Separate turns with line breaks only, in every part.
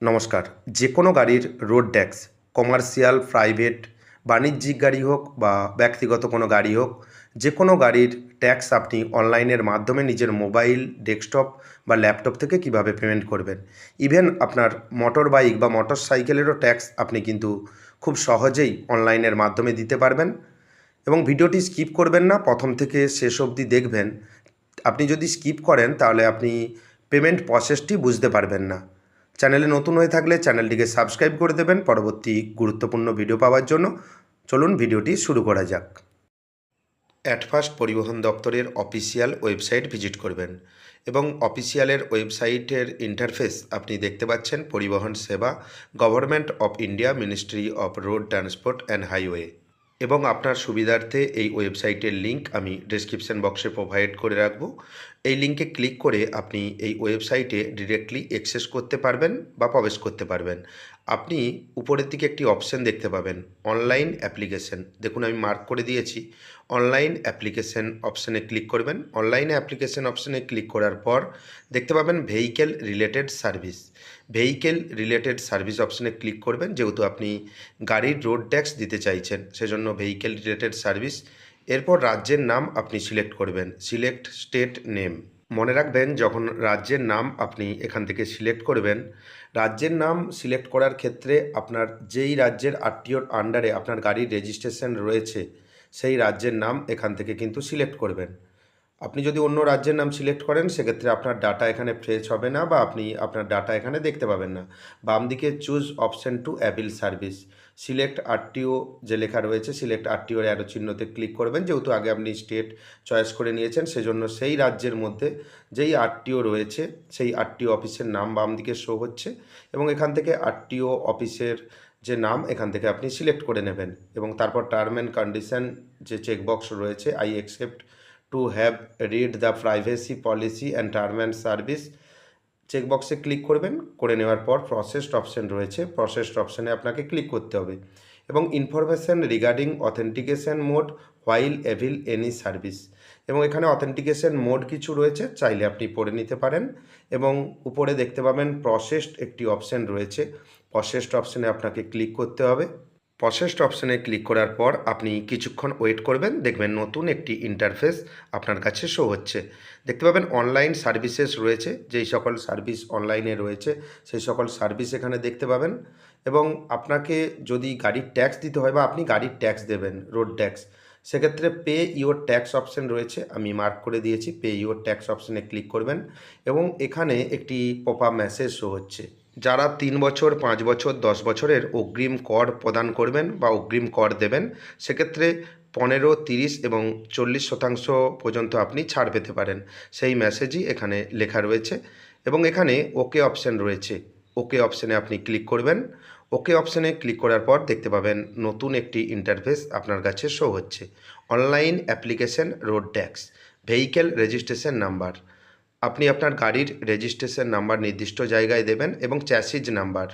নমস্কার। যে কোনো গাড়ির রোড ট্যাক্স কমার্শিয়াল, প্রাইভেট, বাণিজ্যিক গাড়ি হোক বা ব্যক্তিগত কোনো গাড়ি হোক, যে কোনো গাড়ির ট্যাক্স আপনি অনলাইনের মাধ্যমে নিজের মোবাইল, ডেস্কটপ বা ল্যাপটপ থেকে কিভাবে পেমেন্ট করবেন। ইভেন আপনার মোটর বাইক বা মোটর সাইকেলেরও ট্যাক্স আপনি কিন্তু খুব সহজেই অনলাইনের মাধ্যমে দিতে পারবেন। এবং ভিডিওটি স্কিপ করবেন না, প্রথম থেকে শেষ অবধি দেখবেন। আপনি যদি স্কিপ করেন তাহলে আপনি পেমেন্ট প্রসেসটি বুঝতে পারবেন না। চ্যানেলে নতুন হয়ে থাকলে চ্যানেলটিকে সাবস্ক্রাইব করে দেবেন পরবর্তী গুরুত্বপূর্ণ ভিডিও পাওয়ার জন্য। চলুন ভিডিওটি শুরু করা যাক। অ্যাট ফার্স্ট পরিবহন দপ্তরের অফিসিয়াল ওয়েবসাইট ভিজিট করবেন এবং অফিসিয়ালের ওয়েবসাইটের ইন্টারফেস আপনি দেখতে পাচ্ছেন। পরিবহন সেবা, government of India, ministry of road transport and highway. এবং আপনার সুবিধার্থে এই ওয়েবসাইটের লিঙ্ক আমি ডেসক্রিপশন বক্সে প্রোভাইড করে রাখব। এই লিঙ্কে ক্লিক করে আপনি এই ওয়েবসাইটে ডিরেক্টলি অ্যাক্সেস করতে পারবেন বা প্রবেশ করতে পারবেন। আপনি উপরের দিকে একটি অপশন দেখতে পাবেন, অনলাইন অ্যাপ্লিকেশন। দেখুন আমি মার্ক করে দিয়েছি। অনলাইন অ্যাপ্লিকেশন অপশানে ক্লিক করবেন। অনলাইন অ্যাপ্লিকেশন অপশানে ক্লিক করার পর দেখতে পাবেন vehicle related service. Vehicle related service অপশানে ক্লিক করবেন। যেহেতু আপনি গাড়ির রোড ট্যাক্স দিতে চাইছেন, সেজন্য ভেহিকেল রিলেটেড সার্ভিস। এরপর রাজ্যের নাম আপনি সিলেক্ট করবেন, সিলেক্ট স্টেট নেম। মনে রাখবেন, যখন রাজ্যের নাম আপনি এখান থেকে সিলেক্ট করবেন, রাজ্যের নাম সিলেক্ট করার ক্ষেত্রে আপনার যেই রাজ্যের আরটিওর আন্ডারে আপনার গাড়ির রেজিস্ট্রেশন রয়েছে, সেই রাজ্যের নাম এখান থেকে কিন্তু সিলেক্ট করবেন। আপনি যদি অন্য রাজ্যের নাম সিলেক্ট করেন, সেক্ষেত্রে আপনার ডাটা এখানে ফ্রেশ হবে না বা আপনি আপনার ডাটা এখানে দেখতে পাবেন না। বাম দিকে choose option to avail service, select RTO যে লেখা রয়েছে, সিলেক্ট আরটিওর অ্যারো চিহ্নতে ক্লিক করবেন। যেহেতু আগে আপনি স্টেট চয়েস করে নিয়েছেন, সেজন্য সেই রাজ্যের মধ্যে যেই আরটিও রয়েছে, সেই আরটিও অফিসের নাম বাম দিকে শো হচ্ছে এবং এখান থেকে আরটিও অফিসের যে নাম এখান থেকে আপনি সিলেক্ট করে নেবেন এবং তারপর টার্ম অ্যান্ড কন্ডিশন যে চেকবক্স রয়েছে, I accept to have read the privacy policy and term and service চেকবক্সে ক্লিক করবেন। করে নেওয়ার পর প্রসেসড অপশন রয়েছে, প্রসেসড অপশানে আপনাকে ক্লিক করতে হবে এবং information regarding authentication mode while অ্যাভিল any service, এবং এখানে অথেন্টিকেশন মোড কিছু রয়েছে, চাইলে আপনি পড়ে নিতে পারেন। এবং উপরে দেখতে পাবেন প্রসেসড একটি অপশান রয়েছে, প্রসেসড অপশানে আপনাকে ক্লিক করতে হবে। প্রসেসড অপশানে ক্লিক করার পর আপনি কিছুক্ষণ ওয়েট করবেন, দেখবেন নতুন একটি ইন্টারফেস আপনার কাছে শো হচ্ছে। দেখতে পাবেন অনলাইন সার্ভিসেস রয়েছে, যেই সকল সার্ভিস অনলাইনে রয়েছে সেই সকল সার্ভিস এখানে দেখতে পাবেন। এবং আপনাকে যদি গাড়ির ট্যাক্স দিতে হয় বা আপনি গাড়ির ট্যাক্স দেবেন, রোড ট্যাক্স, সেক্ষেত্রে পে ইওর ট্যাক্স অপশান রয়েছে, আমি মার্ক করে দিয়েছি। পে ইওর ট্যাক্স অপশানে ক্লিক করবেন এবং এখানে একটি পপ আপ মেসেজ শো হচ্ছে। যারা 3 বছর, 5 বছর, 10 বছরের অগ্রিম কর প্রদান করবেন বা অগ্রিম কর দেবেন, সেক্ষেত্রে 15, 30 এবং 40% পর্যন্ত আপনি ছাড় পেতে পারেন, সেই মেসেজই এখানে লেখা রয়েছে। এবং এখানে ওকে অপশান রয়েছে, ওকে অপশানে আপনি ক্লিক করবেন। ওকে অপশানে ক্লিক করার পর দেখতে পাবেন নতুন একটি ইন্টারফেস আপনার কাছে শো হচ্ছে, online application road tax, vehicle registration number. আপনি আপনার গাড়ির রেজিস্ট্রেশন নাম্বার নির্দিষ্ট জায়গায় দেবেন এবং চ্যাসিজ নাম্বার।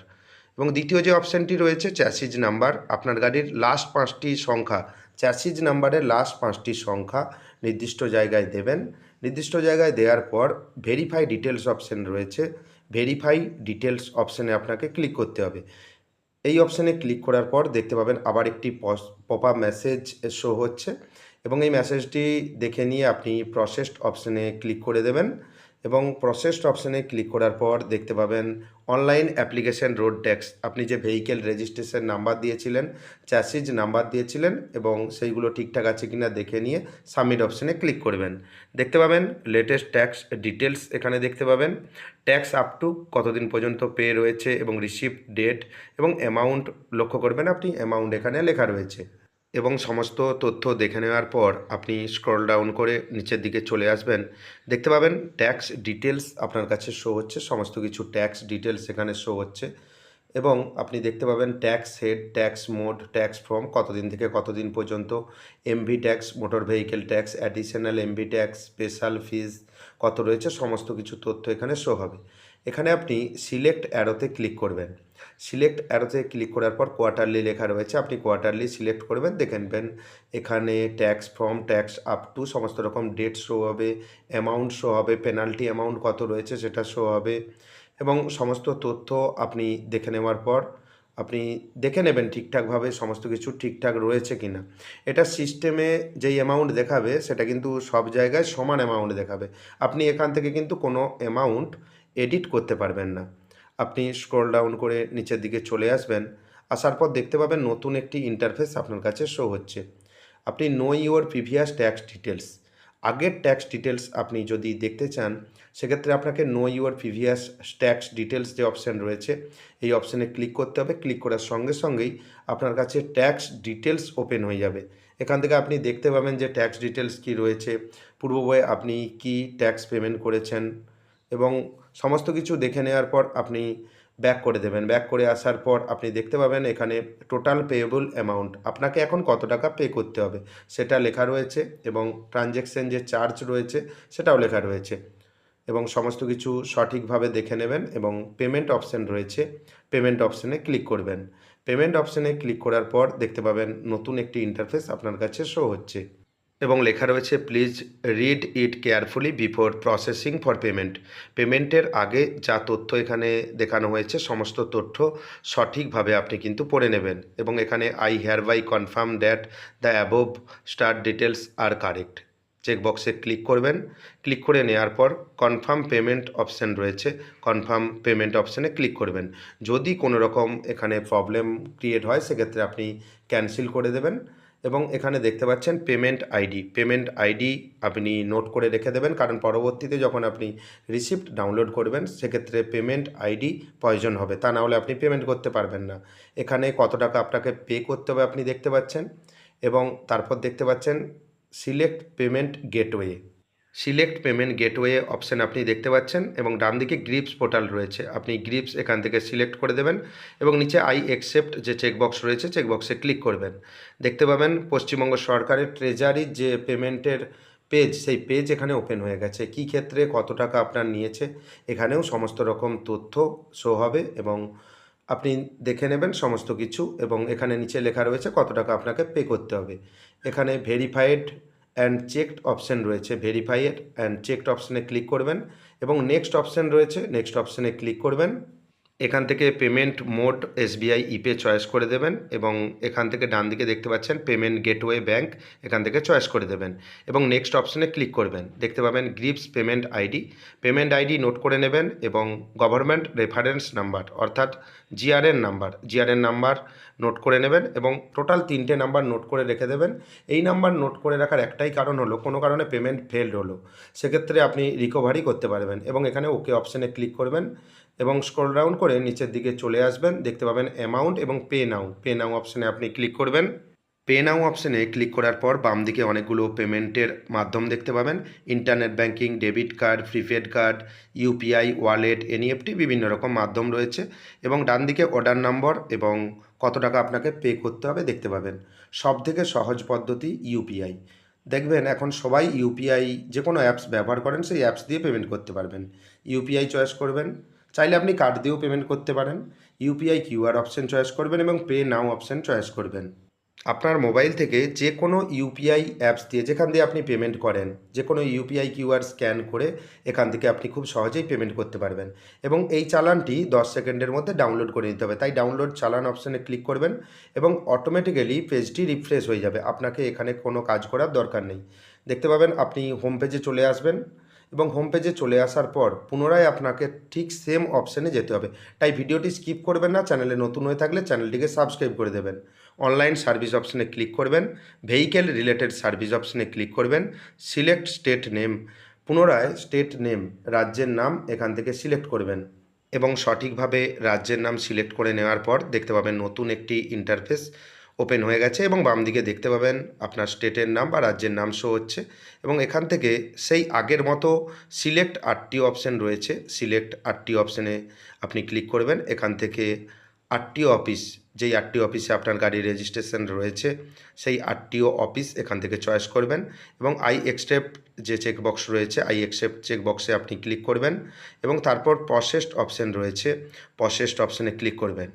এবং দ্বিতীয় যে অপশানটি রয়েছে চ্যাসিজ নাম্বার, আপনার গাড়ির লাস্ট 5টি সংখ্যা, চ্যাসিজ নাম্বারের লাস্ট 5টি সংখ্যা নির্দিষ্ট জায়গায় দেবেন। নির্দিষ্ট জায়গায় দেওয়ার পর ভেরিফাই ডিটেলস অপশান রয়েছে, ভেরিফাই ডিটেলস অপশানে আপনাকে ক্লিক করতে হবে। এই অপশানে ক্লিক করার পর দেখতে পাবেন আবার একটি পপ আপ মেসেজ শো হচ্ছে এবং এই মেসেজটি দেখে নিয়ে আপনি প্রসেসড অপশানে ক্লিক করে দেবেন। এবং প্রসেসড অপশানে ক্লিক করার পর দেখতে পাবেন অনলাইন অ্যাপ্লিকেশন রোড ট্যাক্স, আপনি যে ভেহিকেল রেজিস্ট্রেশন নাম্বার দিয়েছিলেন, চ্যাসিজ নাম্বার দিয়েছিলেন এবং সেইগুলো ঠিকঠাক আছে কিনা দেখে নিয়ে সাবমিট অপশানে ক্লিক করবেন। দেখতে পাবেন লেটেস্ট ট্যাক্স ডিটেলস এখানে দেখতে পাবেন, ট্যাক্স আপ টু কতদিন পর্যন্ত পে রয়েছে এবং রিসিপ্ট ডেট এবং অ্যামাউন্ট লক্ষ্য করবেন, আপনি অ্যামাউন্ট এখানে লেখা রয়েছে। এবং সমস্ত তথ্য দেখে নেওয়ার পর আপনি স্ক্রল ডাউন করে নিচের দিকে চলে আসবেন। দেখতে পাবেন ট্যাক্স ডিটেলস আপনার কাছে শো হচ্ছে, সমস্ত কিছু ট্যাক্স ডিটেলস এখানে শো হচ্ছে। এবং আপনি দেখতে পাবেন tax head, tax mode, tax form, কতদিন থেকে কতদিন পর্যন্ত, MV tax, motor vehicle tax, additional MV tax, special fees কত রয়েছে, সমস্ত কিছু তথ্য এখানে শো হবে। এখানে আপনি সিলেক্ট অ্যারোতে ক্লিক করবেন। সিলেক্ট অ্যারোতে ক্লিক করার পর কোয়ার্টারলি লেখা রয়েছে, আপনি কোয়ার্টারলি সিলেক্ট করবেন। দেখে নেবেন এখানে tax form, tax up to, সমস্ত রকম ডেট শো হবে, অ্যামাউন্ট শো হবে, পেনাল্টি অ্যামাউন্ট কত রয়েছে সেটা শো হবে এবং সমস্ত তথ্য আপনি দেখে নেওয়ার পর আপনি দেখে নেবেন ঠিকঠাকভাবে সমস্ত কিছু ঠিকঠাক রয়েছে কি না। এটা সিস্টেমে যেই অ্যামাউন্ট দেখাবে সেটা কিন্তু সব জায়গায় সমান অ্যামাউন্ট দেখাবে। আপনি এখান থেকে কিন্তু কোনো অ্যামাউন্ট এডিট করতে পারবেন না। আপনি স্ক্রল ডাউন করে নিচের দিকে চলে আসবেন। আসার পর দেখতে পাবেন নতুন একটি ইন্টারফেস আপনার কাছে শো হচ্ছে। আপনি no your previous tax details, আগের ট্যাক্স ডিটেলস আপনি যদি দেখতে চান সেক্ষেত্রে আপনাকে no your previous tax details যে অপশান রয়েছে এই অপশানে ক্লিক করতে হবে। ক্লিক করার সঙ্গে সঙ্গেই আপনার কাছে ট্যাক্স ডিটেলস ওপেন হয়ে যাবে। এখান থেকে আপনি দেখতে পাবেন যে ট্যাক্স ডিটেলস কী রয়েছে, পূর্ববয়ে আপনি কি ট্যাক্স পেমেন্ট করেছেন এবং সমস্ত কিছু দেখে নেওয়ার পর আপনি ব্যাক করে দেবেন। ব্যাক করে আসার পর আপনি দেখতে পাবেন এখানে টোটাল পেয়েবল অ্যামাউন্ট, আপনাকে এখন কত টাকা পে করতে হবে সেটা লেখা রয়েছে এবং ট্রানজ্যাকশন যে চার্জ রয়েছে সেটাও লেখা রয়েছে এবং সমস্ত কিছু সঠিকভাবে দেখে নেবেন এবং পেমেন্ট অপশান রয়েছে, পেমেন্ট অপশানে ক্লিক করবেন। পেমেন্ট অপশানে ক্লিক করার পর দেখতে পাবেন নতুন একটি ইন্টারফেস আপনার কাছে শো হচ্ছে এবং লেখা রয়েছে please read it carefully before processing for payment. পেমেন্টের আগে যা তথ্য এখানে দেখানো হয়েছে সমস্ত তথ্য সঠিকভাবে আপনি কিন্তু পড়ে নেবেন এবং এখানে I hereby confirm that the above star details are correct চেকবক্সে ক্লিক করবেন। ক্লিক করে নেওয়ার পর কনফার্ম পেমেন্ট অপশান রয়েছে, কনফার্ম পেমেন্ট অপশানে ক্লিক করবেন। যদি কোনো রকম এখানে প্রবলেম ক্রিয়েট হয় সেক্ষেত্রে আপনি ক্যান্সেল করে দেবেন এবং এখানে দেখতে পাচ্ছেন পেমেন্ট আইডি আপনি নোট করে রেখে দেবেন, কারণ পরবর্তীতে যখন আপনি রিসিপ্ট ডাউনলোড করবেন সেক্ষেত্রে পেমেন্ট আইডি প্রয়োজন হবে, তা না হলে আপনি পেমেন্ট করতে পারবেন না। এখানে কত টাকা আপনাকে পে করতে হবে আপনি দেখতে পাচ্ছেন এবং তারপর দেখতে পাচ্ছেন সিলেক্ট পেমেন্ট গেটওয়ে অপশান আপনি দেখতে পাচ্ছেন এবং ডান দিকে গ্রিপস পোর্টাল রয়েছে, আপনি গ্রিপস এখান থেকে সিলেক্ট করে দেবেন এবং নিচে আই অ্যাকসেপ্ট যে চেকবক্স রয়েছে চেকবক্সে ক্লিক করবেন। দেখতে পাবেন পশ্চিমবঙ্গ সরকারের ট্রেজারির যে পেমেন্টের পেজ সেই পেজ এখানে ওপেন হয়ে গেছে, কী ক্ষেত্রে কত টাকা আপনার নিয়েছে এখানেও সমস্ত রকম তথ্য শো হবে এবং আপনি দেখে নেবেন সমস্ত কিছু এবং এখানে নিচে লেখা রয়েছে কত টাকা আপনাকে পে করতে হবে। এখানে ভেরিফাইড অ্যান্ড চেকড অপশান রয়েছে, ভেরিফাইড অ্যান্ড চেকড অপশানে ক্লিক করবেন এবং নেক্সট অপশান রয়েছে, নেক্সট অপশানে ক্লিক করবেন। এখান থেকে পেমেন্ট মোড এসবিআই ইপে চয়েস করে দেবেন এবং এখান থেকে ডান দিকে দেখতে পাচ্ছেন পেমেন্ট গেটওয়ে ব্যাঙ্ক, এখান থেকে চয়েস করে দেবেন এবং নেক্সট অপশানে ক্লিক করবেন। দেখতে পাবেন গ্রিপস পেমেন্ট আইডি নোট করে নেবেন এবং গভর্নমেন্ট রেফারেন্স নাম্বার অর্থাৎ জিআরএন নাম্বার নোট করে নেবেন এবং টোটাল 3টে নাম্বার নোট করে রেখে দেবেন। এই নাম্বার নোট করে রাখার একটাই কারণ হলো কোনো কারণে পেমেন্ট ফেলড হলো সেক্ষেত্রে আপনি রিকভারি করতে পারবেন এবং এখানে ওকে অপশানে ক্লিক করবেন এবং স্ক্রল ডাউন করে নিচের দিকে চলে আসবেন। দেখতে পাবেন অ্যামাউন্ট এবং পে নাও অপশানে আপনি ক্লিক করবেন। পে নাও অপশানে ক্লিক করার পর বাম দিকে অনেকগুলো পেমেন্টের মাধ্যম দেখতে পাবেন, internet banking, debit card, prepaid card, UPI, wallet, NEFT বিভিন্ন রকম মাধ্যম রয়েছে এবং ডান দিকে অর্ডার নম্বর এবং কত টাকা আপনাকে পে করতে হবে দেখতে পাবেন। সবথেকে সহজ পদ্ধতি ইউপিআই। দেখবেন এখন সবাই ইউপিআই যে কোনো অ্যাপস ব্যবহার করেন সেই অ্যাপস দিয়ে পেমেন্ট করতে পারবেন। ইউপিআই চয়েস করবেন, চাইলে আপনি কার্ড দিয়েও পেমেন্ট করতে পারেন। ইউপিআই কিউআর অপশান চয়েস করবেন এবং পে নাও অপশান চয়েস করবেন। আপনার মোবাইল থেকে যে কোনো ইউপিআই অ্যাপস দিয়ে যেখান দিয়ে আপনি পেমেন্ট করেন যে কোনো ইউপিআই কিউআর স্ক্যান করে এখান থেকে আপনি খুব সহজেই পেমেন্ট করতে পারবেন এবং এই চালানটি 10 সেকেন্ডের মধ্যে ডাউনলোড করে নিতে হবে, তাই ডাউনলোড চালান অপশানে ক্লিক করবেন এবং অটোমেটিক্যালি পেজটি রিফ্রেশ হয়ে যাবে, আপনাকে এখানে কোনো কাজ করার দরকার নেই। দেখতে পাবেন আপনি হোম পেজে চলে আসবেন এবং হোম পেজে চলে আসার পর পুনরায় আপনাকে ঠিক সেম অপশানে যেতে হবে, তাই ভিডিওটি স্কিপ করবেন না। চ্যানেলে নতুন হয়ে থাকলে চ্যানেলটিকে সাবস্ক্রাইব করে দেবেন। অনলাইন সার্ভিস অপশানে ক্লিক করবেন, ভেহিকেল রিলেটেড সার্ভিস অপশানে ক্লিক করবেন, সিলেক্ট স্টেট নেম, পুনরায় স্টেট নেম রাজ্যের নাম এখান থেকে সিলেক্ট করবেন এবং সঠিকভাবে রাজ্যের নাম সিলেক্ট করে নেওয়ার পর দেখতে পাবেন নতুন একটি ইন্টারফেস ওপেন হয়ে গেছে এবং বাম দিকে দেখতে পাবেন আপনার স্টেটের নাম বা রাজ্যের নাম শো হচ্ছে এবং এখান থেকে সেই আগের মতো সিলেক্ট আরটিও অপশান রয়েছে, সিলেক্ট আরটিও অপশানে আপনি ক্লিক করবেন। এখান থেকে আরটিও অফিস, যেই আরটিও অফিসে আপনার গাড়ির রেজিস্ট্রেশন রয়েছে সেই আরটিও অফিস এখান থেকে চয়েস করবেন এবং আই অ্যাকসেপ্ট যে চেকবক্স রয়েছে আই অ্যাকসেপ্ট চেকবক্সে আপনি ক্লিক করবেন এবং তারপর প্রসেসড অপশান রয়েছে প্রসেসড অপশানে ক্লিক করবেন।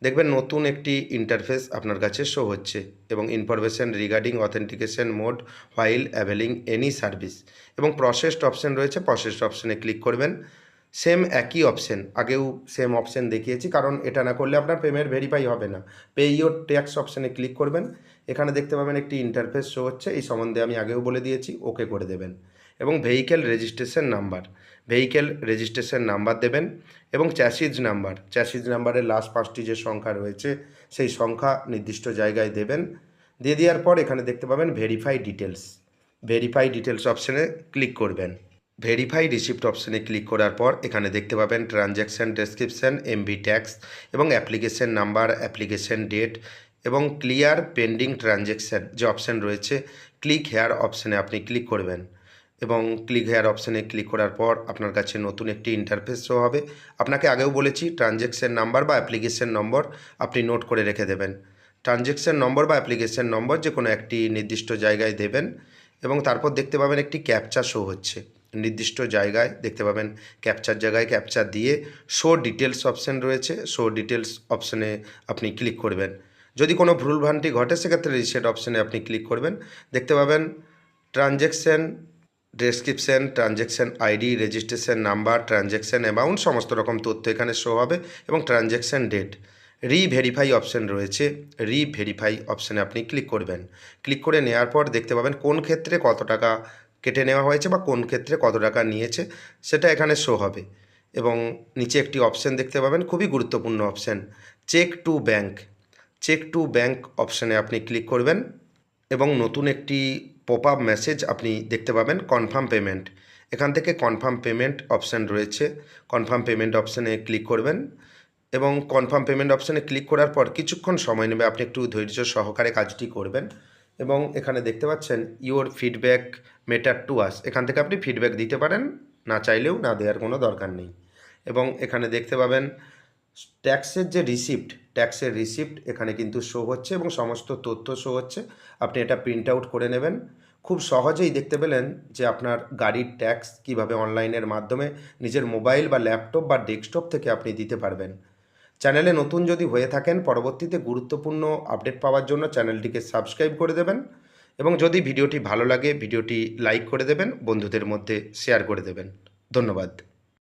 দেখবেন নতুন একটি ইন্টারফেস আপনার কাছে শো হচ্ছে এবং information regarding authentication mode while availing any service এবং প্রসেসড অপশান রয়েছে প্রসেসড অপশানে ক্লিক করবেন। সেম একই অপশন, আগেও সেম অপশন দেখিয়েছি, কারণ এটা না করলে আপনার পেমেন্ট ভেরিফাই হবে না। পে ইওর ট্যাক্স অপশানে ক্লিক করবেন। এখানে দেখতে পাবেন একটি ইন্টারফেস শো হচ্ছে, এই সম্বন্ধে আমি আগেও বলে দিয়েছি, ওকে করে দেবেন। এবং ভেহিক্যাল রেজিস্ট্রেশন নাম্বার দেবেন এবং চ্যাসিজ নাম্বারের লাস্ট 5টি যে সংখ্যা রয়েছে সেই সংখ্যা নির্দিষ্ট জায়গায় দেবেন। দিয়ে দেওয়ার পর এখানে দেখতে পাবেন ভেরিফাই ডিটেলস অপশানে ক্লিক করবেন। ভেরিফাই রিসিপ্ট অপশানে ক্লিক করার পর এখানে দেখতে পাবেন ট্রানজ্যাকশান ডেসক্রিপশান, এমবি ট্যাক্স এবং অ্যাপ্লিকেশন নাম্বার, অ্যাপ্লিকেশন ডেট এবং ক্লিয়ার পেন্ডিং ট্রানজ্যাকশান যে অপশান রয়েছে, ক্লিক হেয়ার অপশানে আপনি ক্লিক করবেন। এবং ক্লিক হেয়ার অপশানে ক্লিক করার পর আপনার কাছে নতুন একটি ইন্টারফেস শো হবে। আপনাকে আগেও বলেছি ট্রানজ্যাকশান নাম্বার বা অ্যাপ্লিকেশন নম্বর আপনি নোট করে রেখে দেবেন। ট্রানজ্যাকশান নম্বর বা অ্যাপ্লিকেশন নম্বর যে কোনো একটি নির্দিষ্ট জায়গায় দেবেন এবং তারপর দেখতে পাবেন একটি ক্যাপচা শো হচ্ছে। নির্দিষ্ট জায়গায় দেখতে পাবেন ক্যাপচার জায়গায় ক্যাপচা দিয়ে শো ডিটেলস অপশান রয়েছে, শো ডিটেলস অপশানে আপনি ক্লিক করবেন। যদি কোনো ভুলভ্রান্তি ঘটে সেক্ষেত্রে রিসেট অপশানে আপনি ক্লিক করবেন। দেখতে পাবেন transaction description, transaction ID, registration number, transaction amount সমস্ত রকম তথ্য এখানে শো হবে এবং ট্রানজ্যাকশান ডেট। রিভেরিফাই অপশান রয়েছে, রিভেরিফাই অপশানে আপনি ক্লিক করবেন। ক্লিক করে নেওয়ার পর দেখতে পাবেন কোন ক্ষেত্রে কত টাকা কেটে নেওয়া হয়েছে বা কোন ক্ষেত্রে কত টাকা নিয়েছে সেটা এখানে শো হবে। এবং নিচে একটি অপশান দেখতে পাবেন, খুবই গুরুত্বপূর্ণ অপশান, চেক টু ব্যাঙ্ক অপশানে আপনি ক্লিক করবেন এবং নতুন একটি পপ আপ মেসেজ আপনি দেখতে পাবেন, কনফার্ম পেমেন্ট। এখান থেকে কনফার্ম পেমেন্ট অপশান রয়েছে, কনফার্ম পেমেন্ট অপশানে ক্লিক করবেন এবং কনফার্ম পেমেন্ট অপশানে ক্লিক করার পর কিছুক্ষণ সময় নেবে, আপনি একটু ধৈর্য সহকারে কাজটি করবেন। এবং এখানে দেখতে পাচ্ছেন your feedback matter to us, এখান থেকে আপনি ফিডব্যাক দিতে পারেন, না চাইলেও না দেওয়ার কোনো দরকার নেই। এবং এখানে দেখতে পাবেন ট্যাক্সের রিসিপ্ট এখানে কিন্তু শো হচ্ছে এবং সমস্ত তথ্য শো হচ্ছে। আপনি এটা প্রিন্ট আউট করে নেবেন। খুব সহজেই দেখতে পেলেন যে আপনার গাড়ির ট্যাক্স কীভাবে অনলাইনের মাধ্যমে নিজের মোবাইল বা ল্যাপটপ বা ডেস্কটপ থেকে আপনি দিতে পারবেন। চ্যানেলে নতুন যদি হয়ে থাকেন, পরবর্তীতে গুরুত্বপূর্ণ আপডেট পাওয়ার জন্য চ্যানেলটিকে সাবস্ক্রাইব করে দেবেন এবং যদি ভিডিওটি ভালো লাগে ভিডিওটি লাইক করে দেবেন, বন্ধুদের মধ্যে শেয়ার করে দেবেন। ধন্যবাদ।